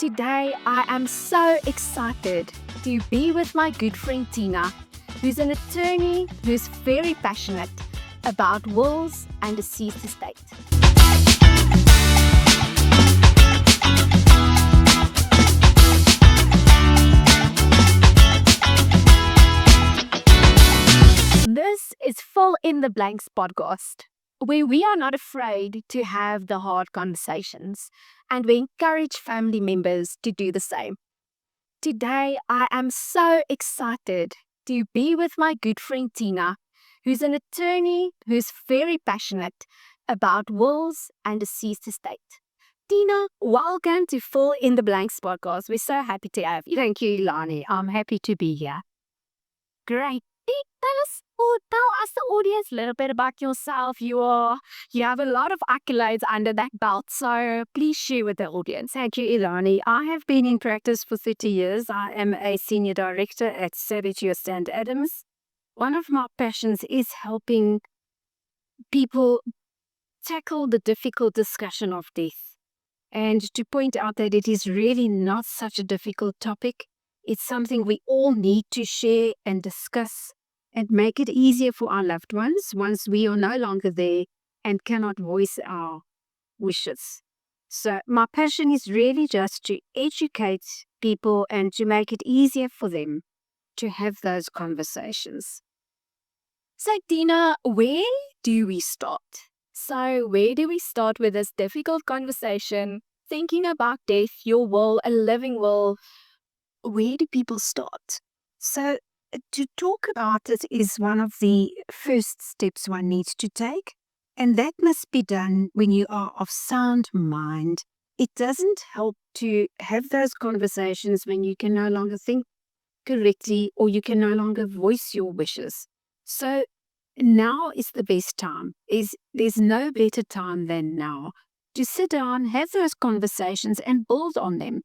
Today, I am so excited to be with my good friend Tina, who's an attorney who's very passionate about wills and deceased estate. This is Fill in the Blanks podcast, where we are not afraid to have the hard conversations and we encourage family members to do the same. Today, I am so excited to be with my good friend Tina, who's an attorney who's very passionate about wills and deceased estate. Tina, welcome to Fill in the Blanks podcast. We're so happy to have you. Thank you, Ilani. I'm happy to be here. Great. Tell us the audience a little bit about yourself. You have a lot of accolades under that belt, so please share with the audience. Thank you, Ilani. I have been in practice for 30 years. I am a senior director at Savage and Adams. One of my passions is helping people tackle the difficult discussion of death and to point out that it is really not such a difficult topic. It's something we all need to share and discuss and make it easier for our loved ones once we are no longer there and cannot voice our wishes. So my passion is really just to educate people and to make it easier for them to have those conversations. So Tina, where do we start? Where do we start with this difficult conversation, thinking about death, your will, a living will? Where do people start? So to talk about it is one of the first steps one needs to take, and that must be done when you are of sound mind. It doesn't help to have those conversations when you can no longer think correctly or you can no longer voice your wishes. So now is the best time. There's no better time than now to sit down, have those conversations and build on them.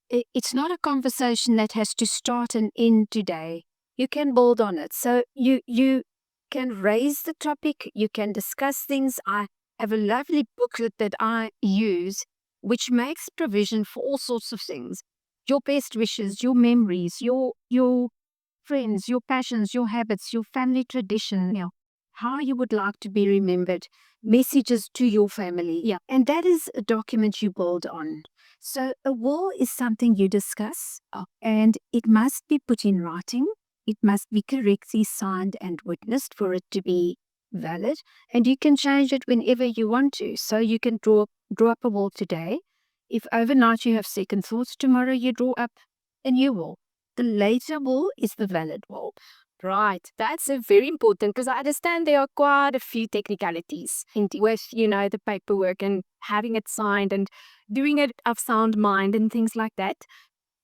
It's not a conversation that has to start and end today. You can build on it. So you can raise the topic, you can discuss things. I have a lovely booklet that I use, which makes provision for all sorts of things. Your best wishes, your memories, your friends, your passions, your habits, your family tradition, how you would like to be remembered, messages to your family. Yeah. And that is a document you build on. So a will is something you discuss, and it must be put in writing. It must be correctly signed and witnessed for it to be valid. And you can change it whenever you want to. So you can draw up a will today. If overnight you have second thoughts, tomorrow you draw up a new will. The later will is the valid will. Right. That's very important because I understand there are quite a few technicalities with, the paperwork and having it signed and doing it of sound mind and things like that.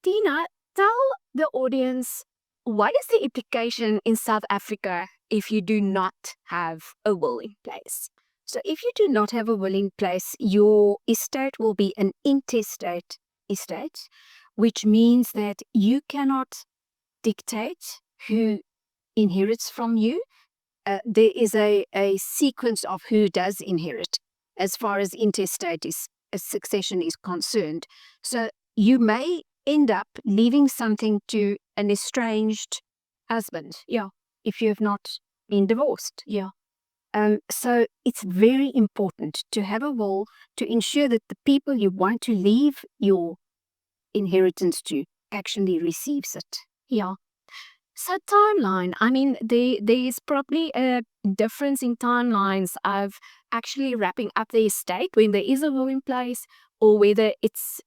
Tina, tell the audience, what is the implication in South Africa if you do not have a will in place? So if you do not have a will in place, your estate will be an intestate estate, which means that you cannot dictate who inherits from you. There is a sequence of who does inherit as far as intestate succession is concerned. So you may end up leaving something to an estranged husband, if you have not been divorced. So it's very important to have a will to ensure that the people you want to leave your inheritance to actually receives it. So timeline, there is probably a difference in timelines of actually wrapping up the estate when there is a will in place or whether it's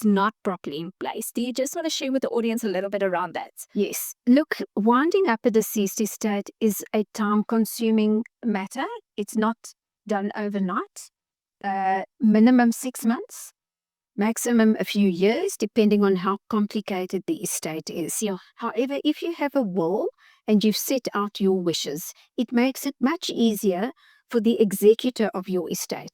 not properly in place. Do you just want to share with the audience a little bit around that? Yes. Look, winding up a deceased estate is a time-consuming matter. It's not done overnight. Minimum 6 months. Maximum a few years, depending on how complicated the estate is. However, if you have a will and you've set out your wishes, it makes it much easier for the executor of your estate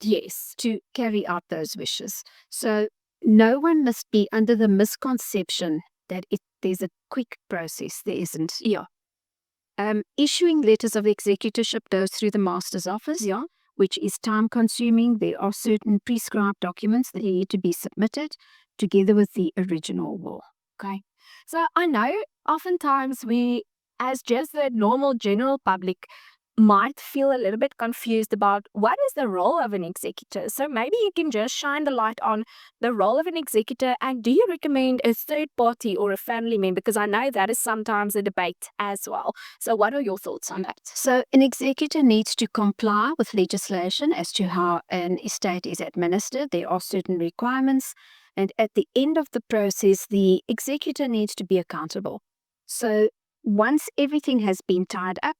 to carry out those wishes. So no one must be under the misconception that there's a quick process. There isn't. Issuing letters of executorship goes through the master's office. which is time consuming. There are certain prescribed documents that need to be submitted together with the original will. Okay. So I know oftentimes we, as just the normal general public, might feel a little bit confused about what is the role of an executor. So maybe you can just shine the light on the role of an executor, and do you recommend a third party or a family member? Because I know that is sometimes a debate as well. So what are your thoughts on that? So an executor needs to comply with legislation as to how an estate is administered. There are certain requirements, and at the end of the process, the executor needs to be accountable. So once everything has been tied up,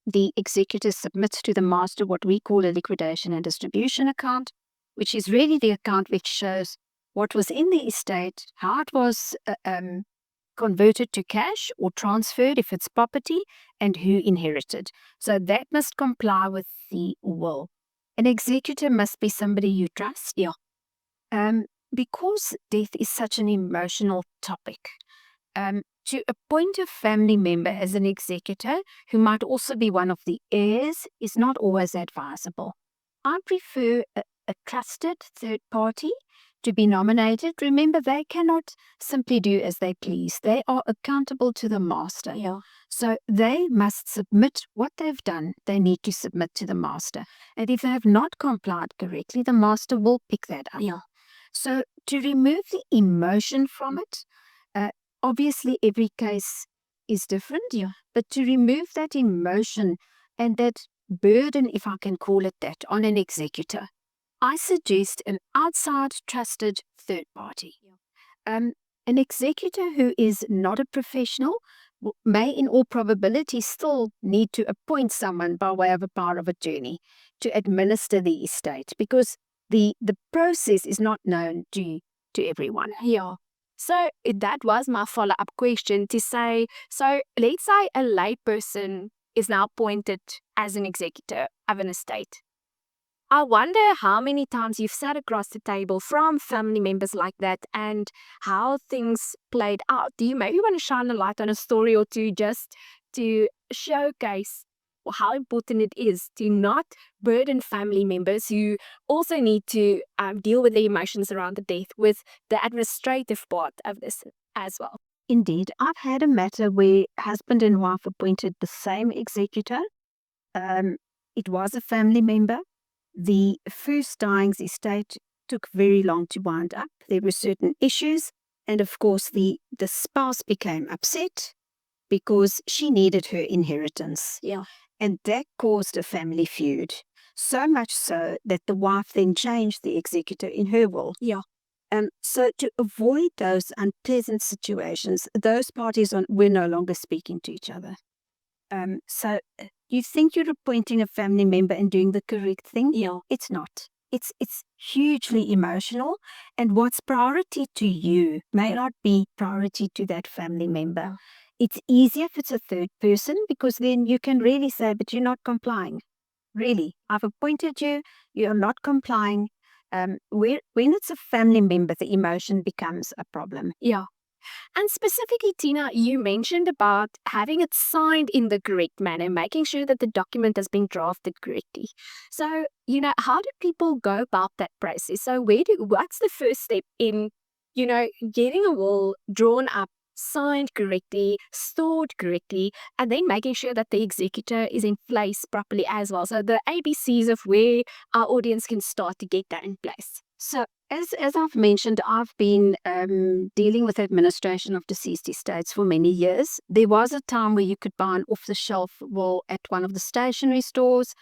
the executor submits to the master what we call a liquidation and distribution account, which is really the account which shows what was in the estate, how it was converted to cash or transferred if it's property, and who inherited. So that must comply with the will. An executor must be somebody you trust. Yeah. Because death is such an emotional topic, to appoint a family member as an executor who might also be one of the heirs is not always advisable. I prefer a trusted third party to be nominated. Remember, they cannot simply do as they please. They are accountable to the master. Yeah. So they must submit what they've done. They need to submit to the master. And if they have not complied correctly, the master will pick that up. Yeah. So to remove the emotion from it, obviously every case is different, but to remove that emotion and that burden, if I can call it that, on an executor, I suggest an outside trusted third party. An executor who is not a professional may in all probability still need to appoint someone by way of a power of attorney to administer the estate, because the process is not known to everyone. Yeah. So that was my follow-up question to say, so let's say a layperson is now appointed as an executor of an estate. I wonder how many times you've sat across the table from family members like that and how things played out. Do you maybe want to shine a light on a story or two just to showcase how important it is to not burden family members who also need to deal with the emotions around the death with the administrative part of this as well? Indeed, I've had a matter where husband and wife appointed the same executor. It was a family member. The first dying's estate took very long to wind up. There were certain issues, and of course the spouse became upset because she needed her inheritance. Yeah. And that caused a family feud. So much so that the wife then changed the executor in her will. Yeah. So to avoid those unpleasant situations, those parties were no longer speaking to each other. So you think you're appointing a family member and doing the correct thing? Yeah. It's not. It's hugely emotional, and what's priority to you may not be priority to that family member. It's easier if it's a third person, because then you can really say, but you're not complying. Really, I've appointed you, you're not complying. When it's a family member, the emotion becomes a problem. Yeah. And specifically, Tina, you mentioned about having it signed in the correct manner, making sure that the document has been drafted correctly. So, how do people go about that process? So what's the first step in, getting a will drawn up, signed correctly, stored correctly, and then making sure that the executor is in place properly as well? So the ABCs of where our audience can start to get that in place. So as I've mentioned, I've been dealing with administration of deceased estates for many years. There was a time where you could buy an off-the-shelf will at one of the stationery stores.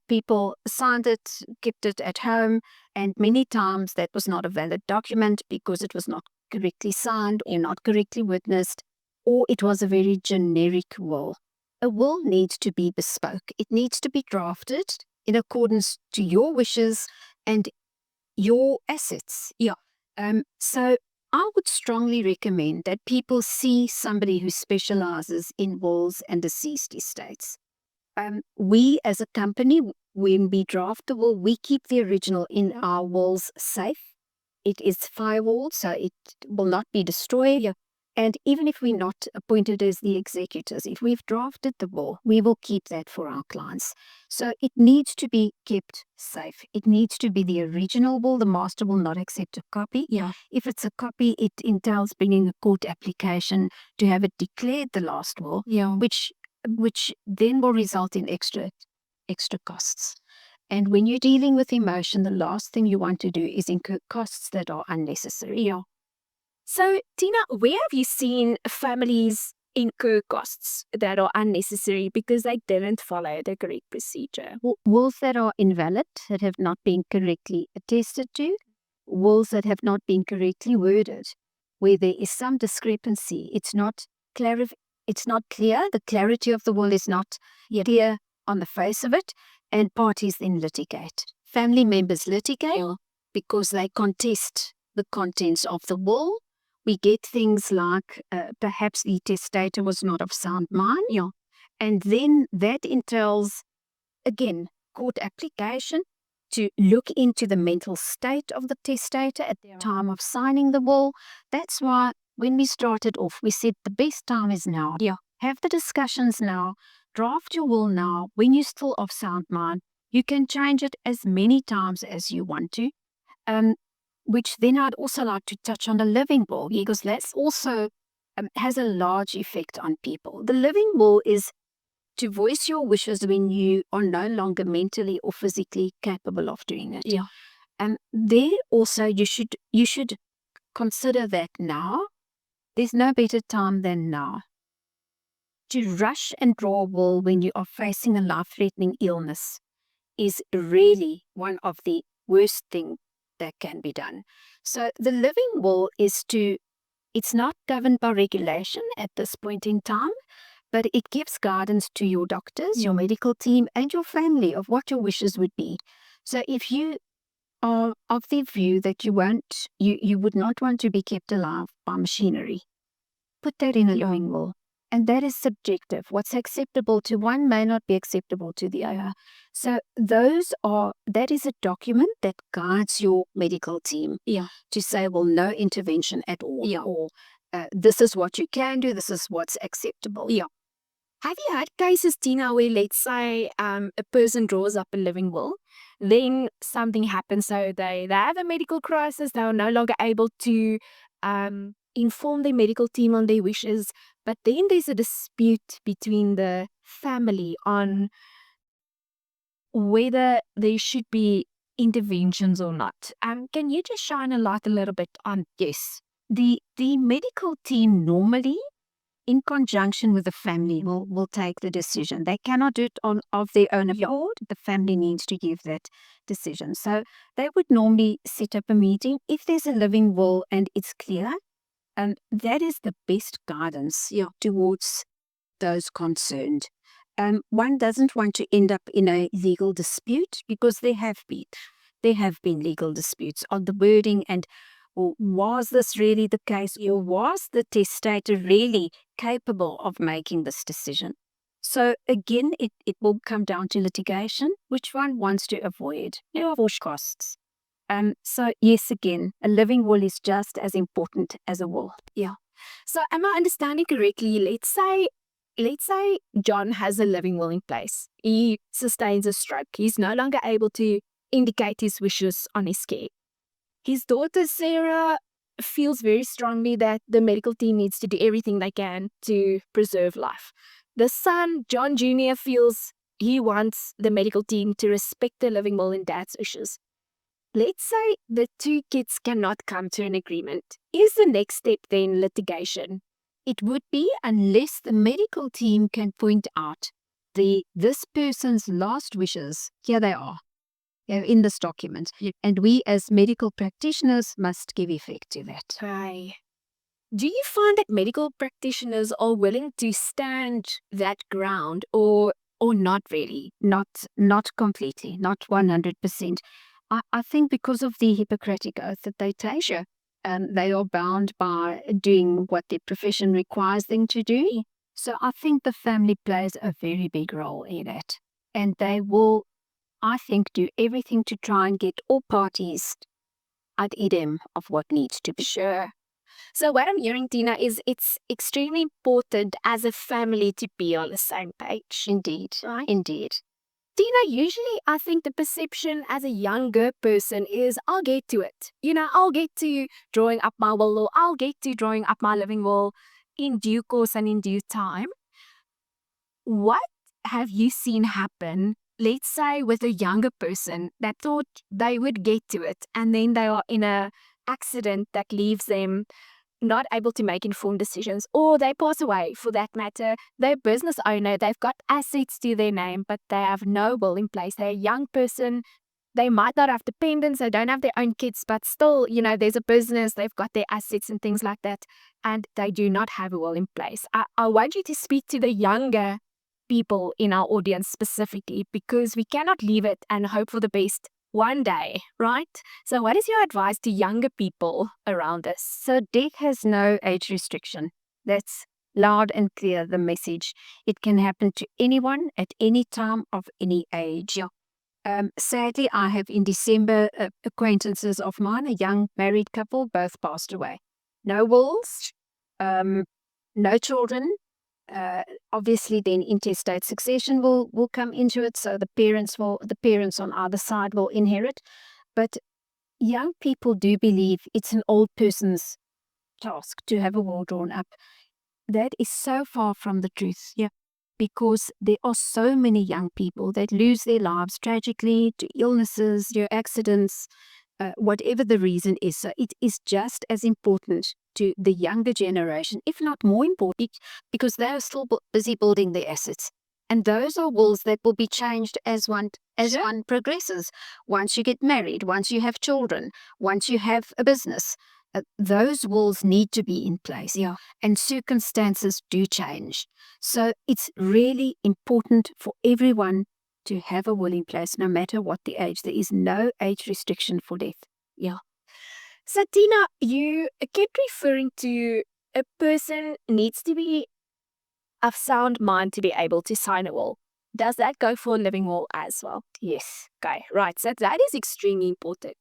People signed it, kept it at home, and many times that was not a valid document because it was not correctly signed or not correctly witnessed, or it was a very generic will. A will needs to be bespoke. It needs to be drafted in accordance to your wishes and your assets. Yeah. So I would strongly recommend that people see somebody who specializes in wills and deceased estates. We as a company, when we draft the will, we keep the original in our wills safe. It is firewalled, so it will not be destroyed. Yeah. And even if we're not appointed as the executors, if we've drafted the will, we will keep that for our clients. So it needs to be kept safe. It needs to be the original will. The master will not accept a copy. Yeah. If it's a copy, it entails bringing a court application to have it declared the last will, Yeah. which then will result in extra costs. And when you're dealing with emotion, the last thing you want to do is incur costs that are unnecessary. Yeah. So, Tina, where have you seen families incur costs that are unnecessary because they didn't follow the correct procedure? Wills that are invalid, that have not been correctly attested to, wills that have not been correctly worded, where there is some discrepancy. It's not clear. The clarity of the will is not clear on the face of it, and parties then litigate. Family members litigate because they contest the contents of the will. We get things like perhaps the testator was not of sound mind. And then that entails, again, court application to look into the mental state of the testator at the time of signing the will. That's why when we started off, we said the best time is now. Have the discussions now. Draft your will now. When you're still of sound mind, you can change it as many times as you want to. Which then I'd also like to touch on the living will, because that's also has a large effect on people. The living will is to voice your wishes when you are no longer mentally or physically capable of doing it. There also you should consider that now. There's no better time than now. To rush and draw a will when you are facing a life-threatening illness is really one of the worst things that can be done. So the living will it's not governed by regulation at this point in time, but it gives guidance to your doctors, your medical team, and your family of what your wishes would be. So if you are of the view that you would not want to be kept alive by machinery, put that in a living will. And that is subjective. What's acceptable to one may not be acceptable to the other. So that is a document that guides your medical team to say, well, no intervention at all. Or this is what you can do, this is what's acceptable. Have you had cases, Tina, where let's say a person draws up a living will, then something happens, so they have a medical crisis, they are no longer able to inform their medical team on their wishes, but then there's a dispute between the family on whether there should be interventions or not. Can you just shine a light a little bit on? Yes. The medical team normally, in conjunction with the family, will take the decision. They cannot do it of their own accord. The family needs to give that decision. So they would normally set up a meeting. If there's a living will and it's clear, that is the best guidance towards those concerned. One doesn't want to end up in a legal dispute, because there have been legal disputes on the wording and, well, was this really the case, or was the testator really capable of making this decision? So again, it will come down to litigation, which one wants to avoid, for costs. So yes, again, a living will is just as important as a will. So am I understanding correctly? Let's say John has a living will in place. He sustains a stroke. He's no longer able to indicate his wishes on his care. His daughter, Sarah, feels very strongly that the medical team needs to do everything they can to preserve life. The son, John Jr., feels he wants the medical team to respect the living will and dad's wishes. Let's say the two kids cannot come to an agreement. Is the next step then litigation? It would be, unless the medical team can point out this person's last wishes. Here they are. In this document. And we as medical practitioners must give effect to that. Right. Do you find that medical practitioners are willing to stand that ground, or not really? Not completely, not 100%. I think because of the Hippocratic Oath that they take, they are bound by doing what their profession requires them to do. So I think the family plays a very big role in it. And they will, I think, do everything to try and get all parties ad idem of what needs to be. Sure. So what I'm hearing, Tina, is it's extremely important as a family to be on the same page. Indeed. Right. Indeed. Tina, usually I think the perception as a younger person is I'll get to it. I'll get to drawing up my will, or I'll get to drawing up my living will in due course and in due time. What have you seen happen, let's say, with a younger person that thought they would get to it and then they are in a accident that leaves them not able to make informed decisions, or they pass away for that matter? They're a business owner, they've got assets to their name, but they have no will in place. They're a young person. They might not have dependents, they don't have their own kids, but still, there's a business, they've got their assets and things like that, and they do not have a will in place. I want you to speak to the younger people in our audience specifically, because we cannot leave it and hope for the best one day, right? So what is your advice to younger people around us? So death has no age restriction. That's loud and clear, the message. It can happen to anyone at any time of any age. Sadly, I have in December acquaintances of mine, a young married couple, both passed away. No wills, no children. Obviously, then intestate succession will come into it. So the parents on either side will inherit. But young people do believe it's an old person's task to have a will drawn up. That is so far from the truth. Yeah. Because there are so many young people that lose their lives tragically to illnesses, accidents, whatever the reason is. So it is just as important to the younger generation, if not more important, because they are still busy building their assets. And those are wills that will be changed as one progresses. Once you get married, once you have children, once you have a business, those wills need to be in place. Yeah. And circumstances do change. So it's really important for everyone to have a will in place, no matter what the age. There is no age restriction for death. Yeah. So Tina, you kept referring to a person needs to be of sound mind to be able to sign a will. Does that go for a living will as well? Yes. Okay, right. So that is extremely important.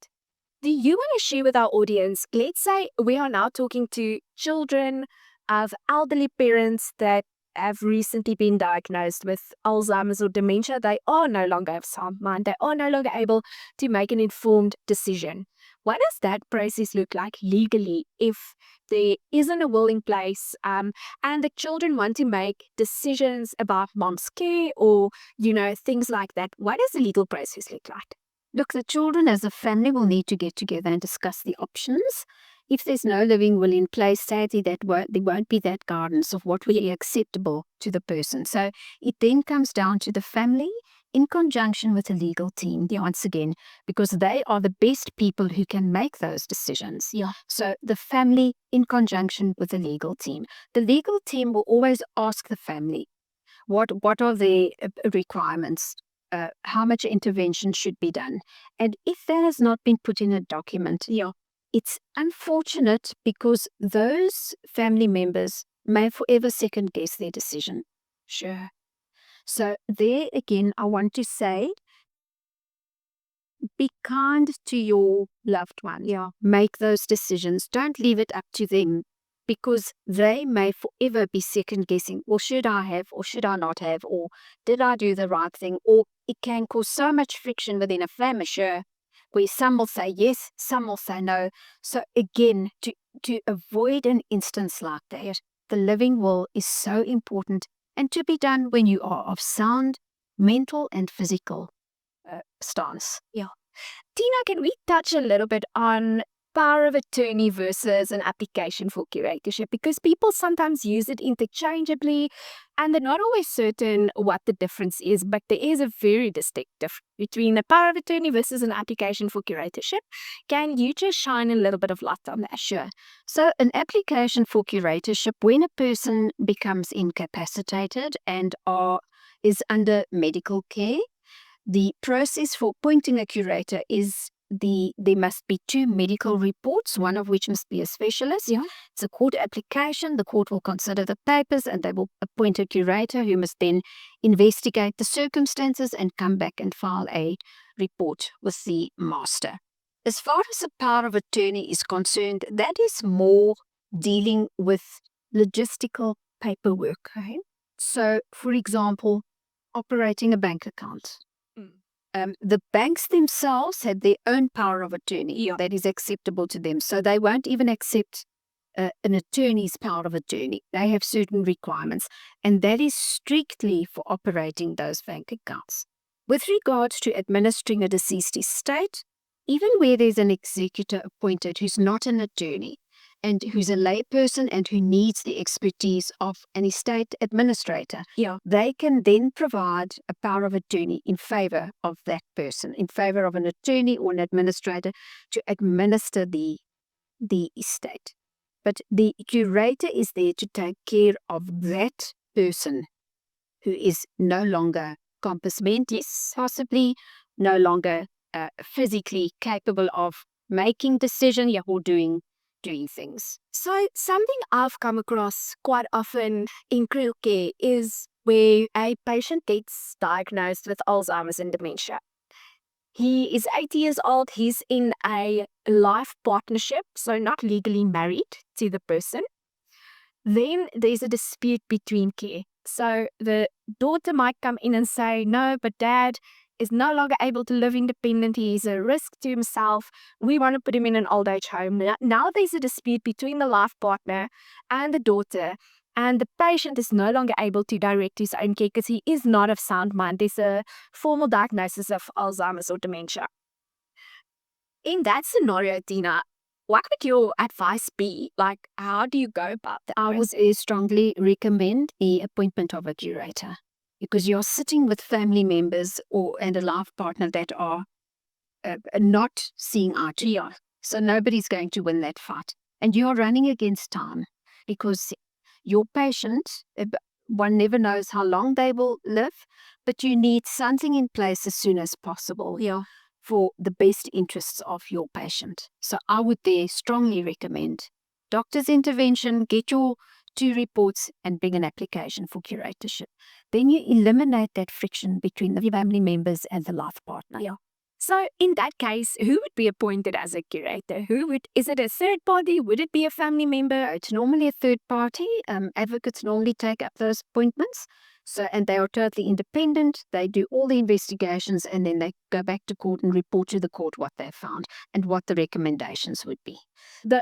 Do you want to share with our audience, let's say we are now talking to children of elderly parents that have recently been diagnosed with Alzheimer's or dementia. They are no longer of sound mind. They are no longer able to make an informed decision. What does that process look like legally if there isn't a will in place, and the children want to make decisions about mom's care or, things like that? What does the legal process look like? Look, the children as a family will need to get together and discuss the options. If there's no living will in place, sadly, there won't be that guidance of what will be acceptable to the person. So it then comes down to the family in conjunction with the legal team, once again, because they are the best people who can make those decisions. Yeah. So the family in conjunction with the legal team. The legal team will always ask the family, what are the requirements? How much intervention should be done? And if that has not been put in a document, it's unfortunate because those family members may forever second guess their decision. Sure. So there again, I want to say, be kind to your loved one. Yeah. Make those decisions. Don't leave it up to them, because they may forever be second guessing. Well, should I have or should I not have? Or did I do the right thing? Or it can cause so much friction within a family, sure, where some will say yes, some will say no. So again, to avoid an instance like that, the living will is so important, and to be done when you are of sound mental and physical stance. Yeah. Tina, can we touch a little bit on power of attorney versus an application for curatorship? Because people sometimes use it interchangeably and they're not always certain what the difference is, but there is a very distinct difference between a power of attorney versus an application for curatorship. Can you just shine a little bit of light on that? Sure. So an application for curatorship, when a person becomes incapacitated and is under medical care, the process for appointing a curator is there must be 2 medical reports, one of which must be a specialist. Yeah. It's a court application. The court will consider the papers and they will appoint a curator who must then investigate the circumstances and come back and file a report with the master. As far as the power of attorney is concerned, that is more dealing with logistical paperwork. Okay. So, for example, operating a bank account. Mm. The banks themselves have their own power of attorney that is acceptable to them. So they won't even accept an attorney's power of attorney. They have certain requirements, and that is strictly for operating those bank accounts. With regards to administering a deceased estate, even where there's an executor appointed who's not an attorney and who's a layperson and who needs the expertise of an estate administrator, they can then provide a power of attorney in favor of that person, in favor of an attorney or an administrator to administer the estate. But the curator is there to take care of that person who is no longer compos mentis, possibly no longer physically capable of making decisions or doing things. So something I've come across quite often in critical care is where a patient gets diagnosed with Alzheimer's and dementia. He is 80 years old. He's in a life partnership, so not legally married to the person. Then there's a dispute between care. So the daughter might come in and say, no, but dad is no longer able to live independently. He's a risk to himself. We want to put him in an old age home. Now there's a dispute between the life partner and the daughter, and the patient is no longer able to direct his own care because he is not of sound mind. There's a formal diagnosis of Alzheimer's or dementia. In that scenario, Tina, what would your advice be? Like, how do you go about that? I would strongly recommend the appointment of a curator, because you're sitting with family members and a life partner that are not seeing eye to eye. So nobody's going to win that fight. And you're running against time, because your patient, one never knows how long they will live, but you need something in place as soon as possible for the best interests of your patient. So I would there strongly recommend doctor's intervention, get your 2 reports and bring an application for curatorship. Then you eliminate that friction between the family members and the life partner. So in that case, who would be appointed as a curator? Is it a third party? Would it be a family member? It's normally a third party. Advocates normally take up those appointments. So, and they are totally independent. They do all the investigations, and then they go back to court and report to the court what they found and what the recommendations would be.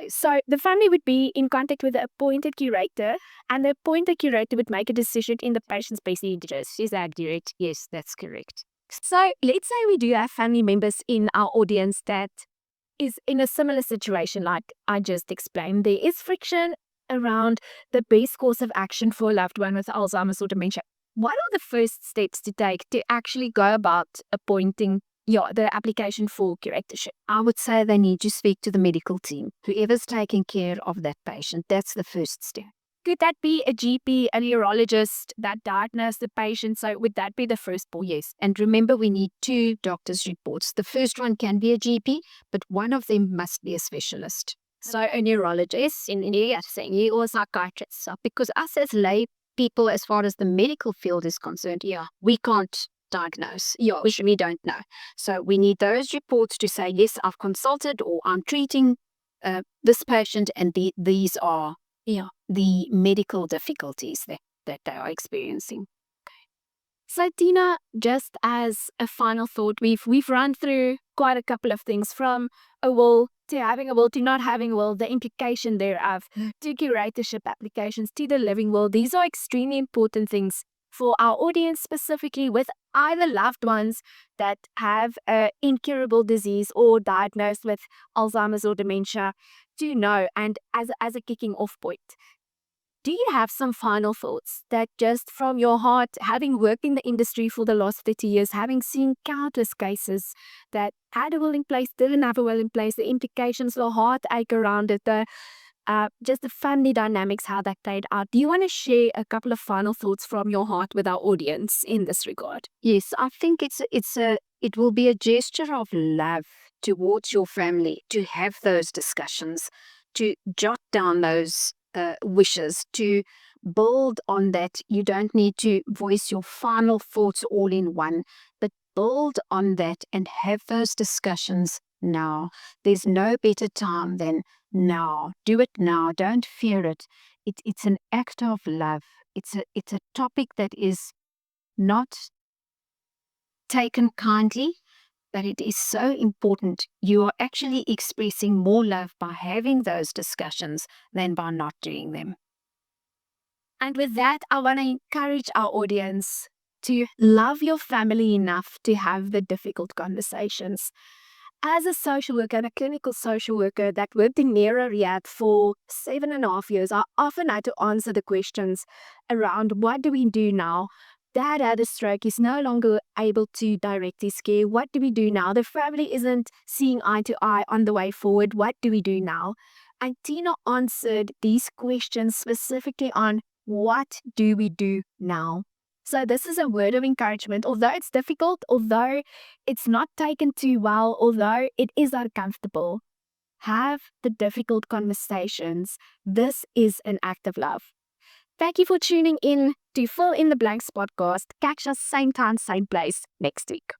So the family would be in contact with the appointed curator, and the appointed curator would make a decision in the patient's best interest. Is that correct? Yes, that's correct. So let's say we do have family members in our audience that is in a similar situation like I just explained. There is friction around the best course of action for a loved one with Alzheimer's or dementia. What are the first steps to take to actually go about appointing the application for curatorship? I would say they need to speak to the medical team. Whoever's taking care of that patient, that's the first step. Could that be a GP, a neurologist that diagnosed the patient? So would that be the first point? Yes. And remember, we need 2 doctors' reports. The first one can be a GP, but one of them must be a specialist. So a neurologist or a psychiatrist. So because us as lay people, as far as the medical field is concerned, we can't diagnose, which we don't know. So we need those reports to say, yes, I've consulted or I'm treating this patient, and these are the medical difficulties that they are experiencing. So Tina, just as a final thought, we've run through quite a couple of things, from a will to having a will to not having a will, the implication thereof, to curatorship applications, to the living will. These are extremely important things for our audience, specifically with either loved ones that have an incurable disease or diagnosed with Alzheimer's or dementia, to know. And as a kicking off point, do you have some final thoughts that, just from your heart, having worked in the industry for the last 30 years, having seen countless cases that had a will in place, didn't have a will in place, the implications, the heartache around it, just the family dynamics, how that played out, do you want to share a couple of final thoughts from your heart with our audience in this regard? Yes, I think it will be a gesture of love towards your family to have those discussions, to jot down those wishes, to build on that. You don't need to voice your final thoughts all in one, but build on that and have those discussions now. There's no better time than now. Do it now. Don't fear it. It's an act of love. It's a topic that is not taken kindly, but it is so important. You are actually expressing more love by having those discussions than by not doing them. And with that, I want to encourage our audience to love your family enough to have the difficult conversations. As a social worker and a clinical social worker that worked in neuro rehab for 7.5 years, I often had to answer the questions around what do we do now? Dad had a stroke, he's no longer able to direct his care. What do we do now? The family isn't seeing eye to eye on the way forward. What do we do now? And Tina answered these questions specifically on what do we do now? So this is a word of encouragement. Although it's difficult, although it's not taken too well, although it is uncomfortable, have the difficult conversations. This is an act of love. Thank you for tuning in to Fill in the Blanks podcast. Catch us same time, same place next week.